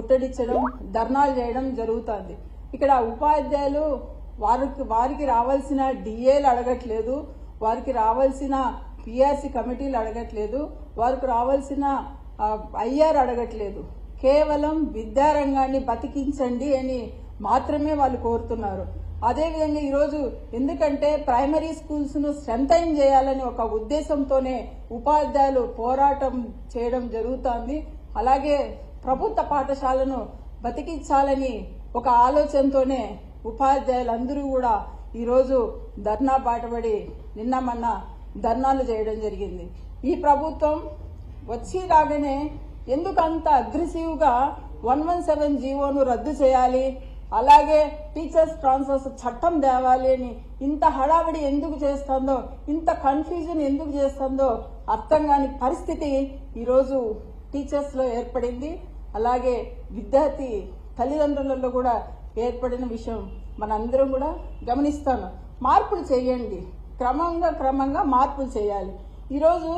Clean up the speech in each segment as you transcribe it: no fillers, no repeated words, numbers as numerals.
ముట్టడించడం, ధర్నాలు చేయడం జరుగుతుంది. ఇక్కడ ఉపాధ్యాయులు వారికి రావాల్సిన డిఏలు అడగట్లేదు, వారికి రావాల్సిన పిఆర్సి కమిటీలు అడగట్లేదు, వారికి రావాల్సిన ఐఆర్ అడగట్లేదు. కేవలం విద్యారంగాన్ని బతికించండి అని మాత్రమే వాళ్ళు కోరుతున్నారు. అదేవిధంగా ఈరోజు ఎందుకంటే ప్రైమరీ స్కూల్స్ ను స్ట్రెంథైన్ చేయాలని ఒక ఉద్దేశంతోనే ఉపాధ్యాయులు పోరాటం చేయడం జరుగుతోంది. అలాగే ప్రభుత్వ పాఠశాలను బతికించాలని ఒక ఆలోచనతోనే ఉపాధ్యాయులందరూ కూడా ఈరోజు ధర్నా బాటపడి నిన్న మొన్న ధర్నాలు చేయడం జరిగింది. ఈ ప్రభుత్వం వచ్చి రాగానే ఎందుకు అంత అగ్రెసివ్గా 117 జీవోను రద్దు చేయాలి, అలాగే టీచర్స్ ట్రాన్స్ఫర్స్ చట్టం తేవాలి అని ఇంత హడావిడి ఎందుకు చేస్తుందో, ఇంత కన్ఫ్యూజన్ ఎందుకు చేస్తుందో అర్థం కాని పరిస్థితి ఈరోజు టీచర్స్ లో ఏర్పడింది. అలాగే విద్యార్థి తల్లిదండ్రులలో కూడా ఏర్పడిన విషయం మనందరం కూడా గమనిస్తాను. మార్పులు చేయండి, క్రమంగా మార్పులు చేయాలి. ఈరోజు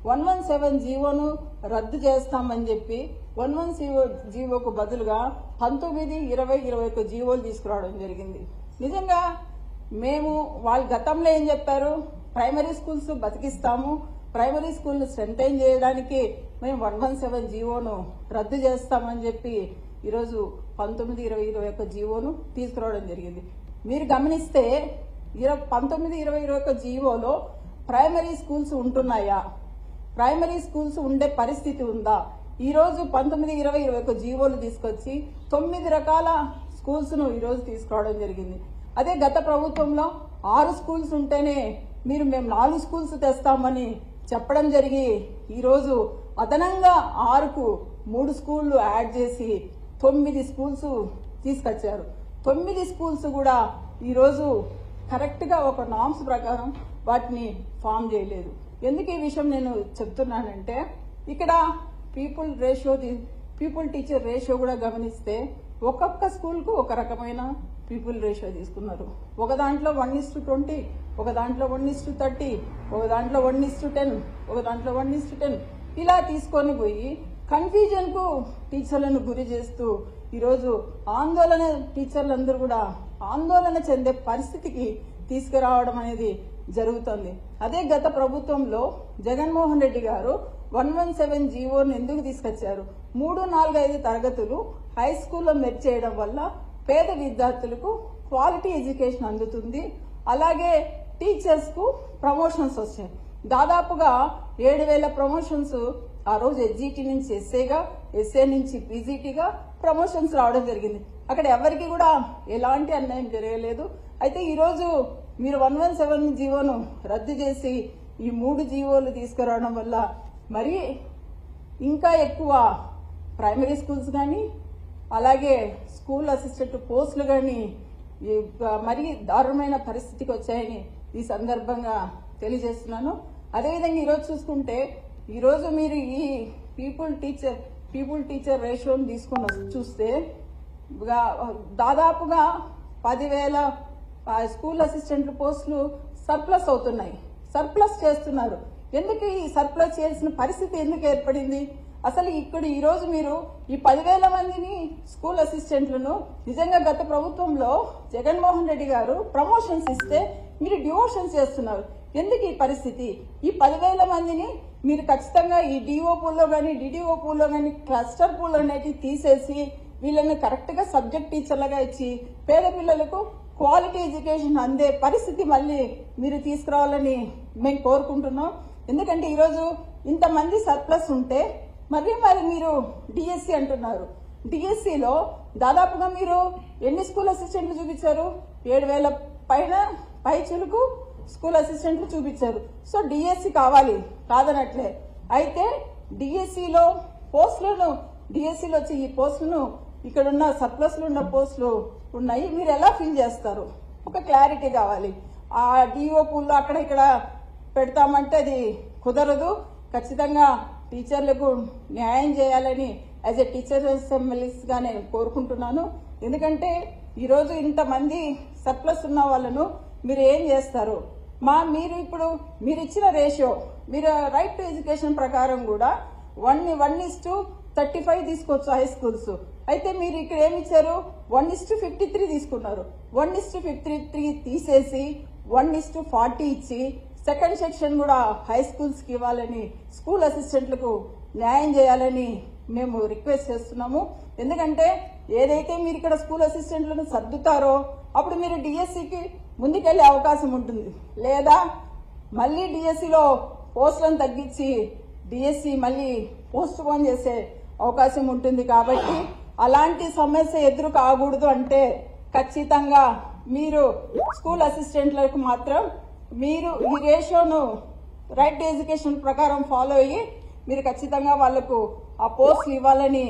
117 జీవోను రద్దు చేస్తామని చెప్పి 117 జీవోకు బదులుగా 19, 20, 21 జీవోలు తీసుకురావడం జరిగింది. నిజంగా మేము వాళ్ళు గతంలో ఏం చెప్పారు, ప్రైమరీ స్కూల్స్ బతికిస్తాము, ప్రైమరీ స్కూల్ స్ట్రెంథైన్ చేయడానికి మేము 117 జీవోను రద్దు చేస్తామని చెప్పి ఈరోజు 19, 20, 21 జీవోను తీసుకురావడం జరిగింది. మీరు గమనిస్తే 19, 20, 21 జీవోలో ప్రైమరీ స్కూల్స్ ఉంటున్నాయా, ప్రైమరీ స్కూల్స్ ఉండే పరిస్థితి ఉందా? ఈ రోజు 19, 20, 21 జీవోలు తీసుకొచ్చి 9 రకాల స్కూల్స్ ను ఈ రోజు తీసుకురావడం జరిగింది. అదే గత ప్రభుత్వంలో 6 స్కూల్స్ ఉంటేనే మేము 4 స్కూల్స్ తెస్తామని చెప్పడం జరిగి ఈ రోజు అదనంగా 6కు 3 స్కూళ్లు యాడ్ చేసి 9 స్కూల్స్ తీసుకొచ్చారు. 9 స్కూల్స్ కూడా ఈ రోజు కరెక్ట్ గా ఒక నామ్స్ ప్రకారం వాటిని ఫామ్ చేయలేదు. ఎందుకు ఈ విషయం నేను చెప్తున్నానంటే ఇక్కడ పీపుల్ టీచర్ రేషియో కూడా గమనిస్తే ఒక్కొక్క స్కూల్ కు ఒక రకమైన పీపుల్ రేషియో తీసుకున్నారు. ఒక దాంట్లో 1:20, ఒక దాంట్లో 1:30, ఒక దాంట్లో 1:10, ఒక దాంట్లో 1:10 ఇలా తీసుకొని పోయి కన్ఫ్యూజన్ కు టీచర్లను గురి చేస్తూ ఈరోజు టీచర్లందరూ కూడా ఆందోళన చెందే పరిస్థితికి తీసుకురావడం అనేది జరుగుతుంది. అదే గత ప్రభుత్వంలో జగన్మోహన్ రెడ్డి గారు 117 జీవోను ఎందుకు తీసుకొచ్చారు? 3, 4, 5 తరగతులు హై స్కూల్లో మెర్జ్ చేయడం వల్ల పేద విద్యార్థులకు క్వాలిటీ ఎడ్యుకేషన్ అందుతుంది. అలాగే టీచర్స్ కు ప్రమోషన్స్ వచ్చాయి. దాదాపుగా 7,000 ప్రమోషన్స్ ఆ రోజు ఎస్జిటి నుంచి ఎస్ఏగా, ఎస్ఏ నుంచి పీజీటీగా ప్రమోషన్స్ రావడం జరిగింది. అక్కడ ఎవరికి కూడా ఎలాంటి అన్యాయం జరగలేదు. అయితే ఈ రోజు మీరు 117 జీవోను రద్దు చేసి ఈ 3 జీవోలు తీసుకురావడం వల్ల మరి ఇంకా ఎక్కువ ప్రైమరీ స్కూల్స్ కానీ అలాగే స్కూల్ అసిస్టెంట్ పోస్టులు కానీ మరీ దారుణమైన పరిస్థితికి వచ్చాయని ఈ సందర్భంగా తెలియజేస్తున్నాను. అదేవిధంగా ఈరోజు చూసుకుంటే ఈరోజు మీరు ఈ పీపుల్ టీచర్ రేషియోని తీసుకొని చూస్తే దాదాపుగా 10,000 స్కూల్ అసిస్టెంట్ పోస్టులు సర్ప్లస్ అవుతున్నాయి, సర్ప్లస్ చేస్తున్నారు. ఎందుకు ఈ సర్ప్లస్ చేసిన పరిస్థితి ఎందుకు ఏర్పడింది? అసలు ఇక్కడ ఈ రోజు మీరు ఈ 10,000 మందిని స్కూల్ అసిస్టెంట్లను నిజంగా గత ప్రభుత్వంలో జగన్మోహన్ రెడ్డి గారు ప్రమోషన్స్ ఇస్తే మీరు డివోషన్స్ చేస్తున్నారు. ఎందుకు ఈ పరిస్థితి? ఈ 10,000 మందిని మీరు ఖచ్చితంగా ఈ డిఓ పూల్లో కానీ డిడిఓ పూల్లో కానీ క్లస్టర్ పూల్ అనేవి తీసేసి వీళ్ళని కరెక్ట్ గా సబ్జెక్ట్ టీచర్లుగా ఇచ్చి పేద పిల్లలకు క్వాలిటీ ఎడ్యుకేషన్ అందే పరిస్థితి మళ్ళీ మీరు తీసుకురావాలని మేము కోరుకుంటున్నాం. ఎందుకంటే ఈరోజు ఇంతమంది సర్ప్లస్ ఉంటే మరి మీరు డిఎస్సి అంటున్నారు. డిఎస్సిలో దాదాపుగా మీరు ఎన్ని స్కూల్ అసిస్టెంట్లు చూపించారు? 7,000 పై చులుకు స్కూల్ అసిస్టెంట్లు చూపించారు. సో డిఎస్సి కావాలి కాదనట్లే. అయితే డిఎస్సిలో వచ్చి ఈ పోస్టులను ఇక్కడున్న సర్ప్లస్ లో ఉన్న పోస్టులు ఉన్నాయి, మీరు ఎలా ఫిల్ చేస్తారు? ఒక క్లారిటీ కావాలి. ఆ డిఓ పూల్లో అక్కడ ఇక్కడ పెడతామంటే అది కుదరదు. ఖచ్చితంగా టీచర్లకు న్యాయం చేయాలని యాజ్ ఎ టీచర్ ఎమ్మెల్యేస్ గా నేను కోరుకుంటున్నాను. ఎందుకంటే ఈరోజు ఇంతమంది సర్ప్లస్ ఉన్న వాళ్ళను మీరు ఏం చేస్తారు? మీరు ఇచ్చిన రేషియో, మీరు రైట్ టు ఎడ్యుకేషన్ ప్రకారం కూడా 1:35 తీసుకోవచ్చు హై స్కూల్స్. అయితే మీరు ఇక్కడ ఏమి ఇచ్చారు, 1:53 తీసుకున్నారు. 1:53 తీసేసి 1:40 ఇచ్చి సెకండ్ సెక్షన్ కూడా హై స్కూల్స్ కి ఇవ్వాలని, స్కూల్ అసిస్టెంట్లకు న్యాయం చేయాలని మేము రిక్వెస్ట్ చేస్తున్నాము. ఎందుకంటే ఏదైతే మీరు ఇక్కడ స్కూల్ అసిస్టెంట్లను సర్దుతారో అప్పుడు మీరు డిఎస్సికి ముందుకెళ్లే అవకాశం ఉంటుంది. లేదా మళ్ళీ డిఎస్సిలో పోస్టులను తగ్గించి డిఎస్సి మళ్ళీ పోస్ట్ పోన్ చేసే అవకాశం ఉంటుంది. కాబట్టి అలాంటి సమస్య ఎదురు కాకూడదు అంటే ఖచ్చితంగా మీరు స్కూల్ అసిస్టెంట్లకు మాత్రం మీరు ఈ రేషియోను రైట్ టు ఎడ్యుకేషన్ ప్రకారం ఫాలో అయ్యి మీరు ఖచ్చితంగా వాళ్లకు ఆ పోస్టులు ఇవ్వాలని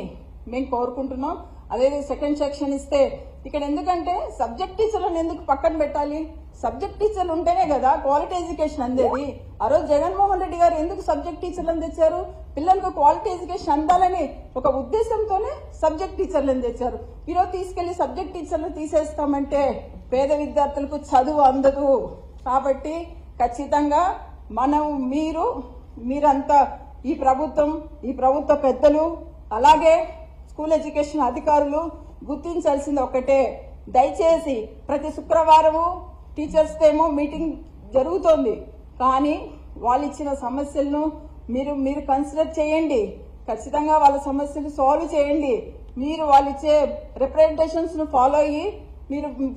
మేము కోరుకుంటున్నాం. అదే సెకండ్ సెక్షన్ ఇస్తే ఇక్కడ ఎందుకంటే సబ్జెక్ట్ టీచర్లను ఎందుకు పక్కన పెట్టాలి? సబ్జెక్ట్ టీచర్లు ఉంటేనే కదా క్వాలిటీ ఎడ్యుకేషన్ అందేది. ఆ రోజు జగన్మోహన్ రెడ్డి గారు ఎందుకు సబ్జెక్ట్ టీచర్లను తెచ్చారు? పిల్లలకు క్వాలిటీ ఎడ్యుకేషన్ అందాలని ఒక ఉద్దేశంతోనే సబ్జెక్ట్ టీచర్లను తెచ్చారు. ఈరోజు తీసుకెళ్లి సబ్జెక్ట్ టీచర్లు తీసేస్తామంటే పేద విద్యార్థులకు చదువు అందదు. కాబట్టి ఖచ్చితంగా మీరంతా ఈ ప్రభుత్వ పెద్దలు అలాగే స్కూల్ ఎడ్యుకేషన్ అధికారులు గుర్తించాల్సింది ఒకటే, దయచేసి ప్రతి శుక్రవారము టీచర్స్ ఏమో మీటింగ్ జరుగుతోంది, కానీ వాళ్ళు ఇచ్చిన సమస్యలను మీరు కన్సిడర్ చేయండి. ఖచ్చితంగా వాళ్ళ సమస్యలు సాల్వ్ చేయండి. మీరు వాళ్ళు ఇచ్చే రిప్రజెంటేషన్స్ ను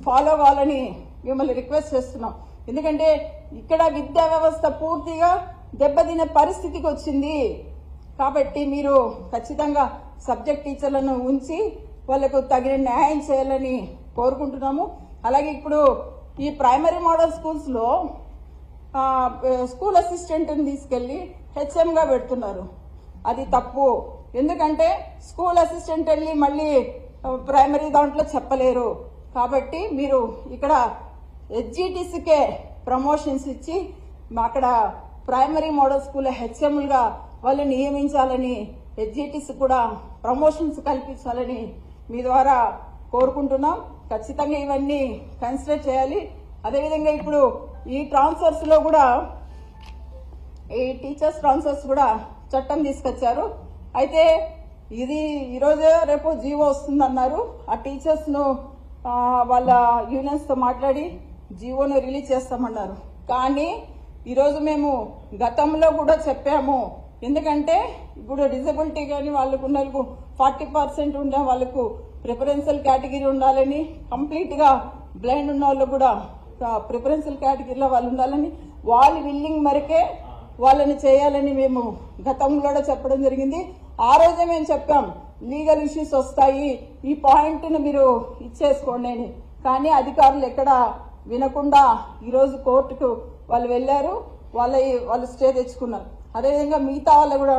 ఫాలో కావాలని మిమ్మల్ని రిక్వెస్ట్ చేస్తున్నాం. ఎందుకంటే ఇక్కడ విద్యా వ్యవస్థ పూర్తిగా దెబ్బతినే పరిస్థితికి వచ్చింది. కాబట్టి మీరు ఖచ్చితంగా సబ్జెక్ట్ టీచర్లను ఉంచి వాళ్లకు తగిన న్యాయం చేయాలని కోరుకుంటున్నాము. అలాగే ఇప్పుడు ఈ ప్రైమరీ మోడల్ స్కూల్స్ లో స్కూల్ అసిస్టెంట్ తీసుకెళ్లి హెచ్ఎం గా పెడుతున్నారు. అది తప్పు. ఎందుకంటే స్కూల్ అసిస్టెంట్ వెళ్ళి మళ్ళీ ప్రైమరీ దాంట్లో చెప్పలేరు. కాబట్టి మీరు ఇక్కడ హెచ్జిటిసికే ప్రమోషన్స్ ఇచ్చి అక్కడ ప్రైమరీ మోడల్ స్కూల్ హెచ్ఎంలుగా వాళ్ళు నియమించాలని, హెచ్జిటిసి కూడా ప్రమోషన్స్ కల్పించాలని మీ ద్వారా కోరుకుంటున్నాం. ఖచ్చితంగా ఇవన్నీ కన్సిడర్ చేయాలి. అదేవిధంగా ఇప్పుడు ఈ ట్రాన్స్ఫర్స్ లో కూడా ఈ టీచర్స్ ట్రాన్స్ఫర్స్ కూడా చట్టం తీసుకొచ్చారు. అయితే ఇది ఈరోజు రేపు జీవో వస్తుందన్నారు. ఆ టీచర్స్ ను వాళ్ళ యూనియన్స్ తో మాట్లాడి జీవోను రిలీజ్ చేస్తామన్నారు. కానీ ఈరోజు మేము గతంలో కూడా చెప్పాము. ఎందుకంటే ఇప్పుడు డిజబిలిటీ కానీ వాళ్ళకు ఉన్న 40% ఉండే వాళ్ళకు ప్రిఫరెన్షియల్ కేటగిరీ ఉండాలని, కంప్లీట్ గా బ్లైండ్ ఉన్న వాళ్ళు కూడా ప్రిఫరెన్షియల్ కేటగిరీలో వాళ్ళు ఉండాలని, వాళ్ళు విల్లింగ్ మేరకే వాళ్ళని చేయాలని మేము గతంలో కూడా చెప్పడం జరిగింది. ఆ రోజే మేము చెప్పాం లీగల్ ఇష్యూస్ వస్తాయి, ఈ పాయింట్ ను మీరు ఇచ్చేసుకోండి అని. కానీ అధికారులు ఎక్కడ వినకుండా ఈరోజు కోర్టుకు వాళ్ళు వెళ్లారు, వాళ్ళు స్టే తెచ్చుకున్నారు. అదేవిధంగా మిగతా వాళ్ళు కూడా